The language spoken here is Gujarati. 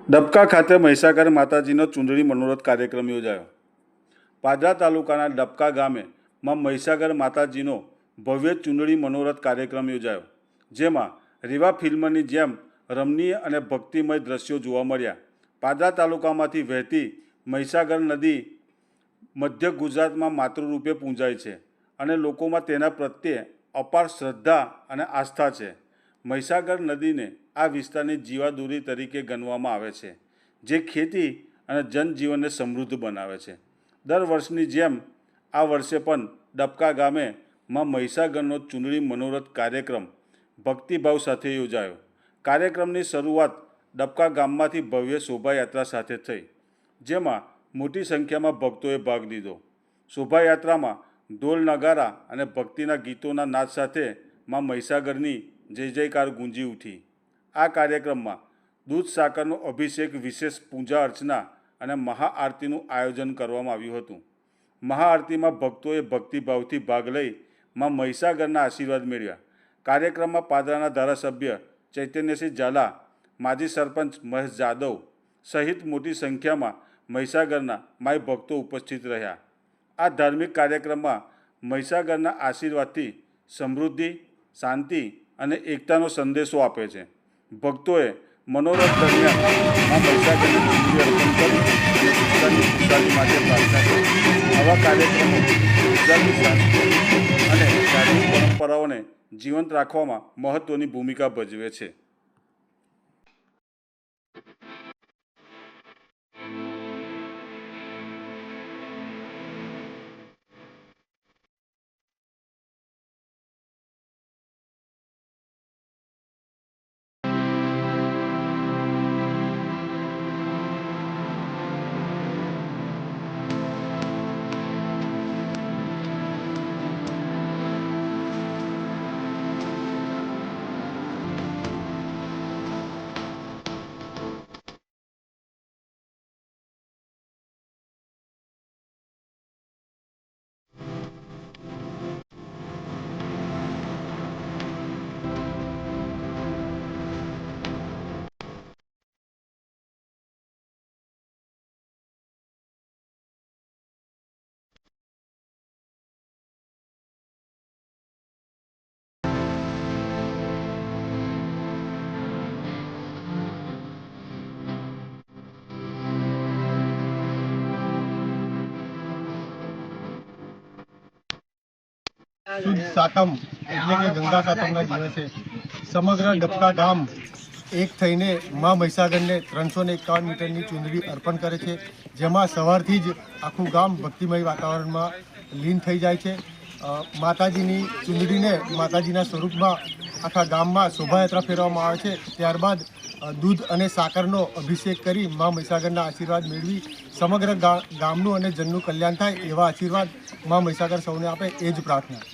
ડબકા ખાતે મહીસાગર માતાજીનો ચૂંદડી મનોરથ કાર્યક્રમ યોજાયો। પાદરા તાલુકાના ડબકા ગામે માં મહીસાગર માતાજીનો ભવ્ય ચૂંદડી મનોરથ કાર્યક્રમ યોજાયો, જેમાં રીવા ફિલ્મની જેમ રમણીય અને ભક્તિમય દ્રશ્યો જોવા મળ્યા। પાદરા તાલુકામાંથી વહેતી મહીસાગર નદી મધ્ય ગુજરાતમાં માતૃરૂપે પૂજાય છે અને લોકોમાં તેના પ્રત્યે અપાર શ્રદ્ધા અને આસ્થા છે। મહીસાગર નદીને આ વિસ્તારની જીવાદોરી તરીકે ગણવામાં આવે છે, જે ખેતી અને જનજીવનને સમૃદ્ધ બનાવે છે। દર વર્ષની જેમ આ વર્ષે પણ ડબકા ગામે માં મહીસાગરનો ચૂંદડી મનોરથ કાર્યક્રમ ભક્તિભાવ સાથે યોજાયો। કાર્યક્રમની શરૂઆત ડબકા ગામમાંથી ભવ્ય શોભાયાત્રા સાથે થઈ, જેમાં મોટી સંખ્યામાં ભક્તોએ ભાગ લીધો। શોભાયાત્રામાં ઢોલ નગારા અને ભક્તિના ગીતોના નાદ સાથે માં મહીસાગરની જય જયકાર ગુંજી ઉઠી। આ કાર્યક્રમમાં દૂધ સાકરનો અભિષેક, વિશેષ પૂજા અર્ચના અને મહાઆરતીનું આયોજન કરવામાં આવ્યું હતું। મહાઆરતીમાં ભક્તોએ ભક્તિભાવથી ભાગ લઈ માં મહીસાગરના આશીર્વાદ મેળવ્યા। કાર્યક્રમમાં પાદરાના ધારાસભ્ય ચૈતન્યસિંહ ઝાલા, માજી સરપંચ મહેશ જાદવ સહિત મોટી સંખ્યામાં મહીસાગરના માઈ ભક્તો ઉપસ્થિત રહ્યા। આ ધાર્મિક કાર્યક્રમમાં મહીસાગરના આશીર્વાદથી સમૃદ્ધિ, શાંતિ અને એકતાનો સંદેશો આપે છે। ભક્તોએ મનોરથ દરમિયાન માં મહીસાગરની ચૂંદડી અર્પણ કરી અને વિસ્તારની ખુશાલી માટે પ્રાર્થના કરી। આવા કાર્યક્રમો ગુજરાતની સાંસ્કૃતિક અને ધાર્મિક પરંપરાઓને જીવંત રાખવામાં મહત્વની ભૂમિકા ભજવે છે। શુદ્ધ સાતમ એટલે કે ગંગા સાતમના દિવસે સમગ્ર ડબકા ગામ એક થઈને મા મહીસાગરને 351 મીટરની ચૂંદડી અર્પણ કરે છે, જેમાં સવારથી જ આખું ગામ ભક્તિમય વાતાવરણમાં લીન થઈ જાય છે। માતાજીની ચૂંદડીને માતાજીના સ્વરૂપમાં આખા ગામમાં શોભાયાત્રા ફેરવવામાં આવે છે। ત્યારબાદ દૂધ અને સાકરનો અભિષેક કરી મા મહીસાગરના આશીર્વાદ મેળવી સમગ્ર ગામનું અને જનનું કલ્યાણ થાય એવા આશીર્વાદ મા મહીસાગર સૌને આપે, એ જ પ્રાર્થના।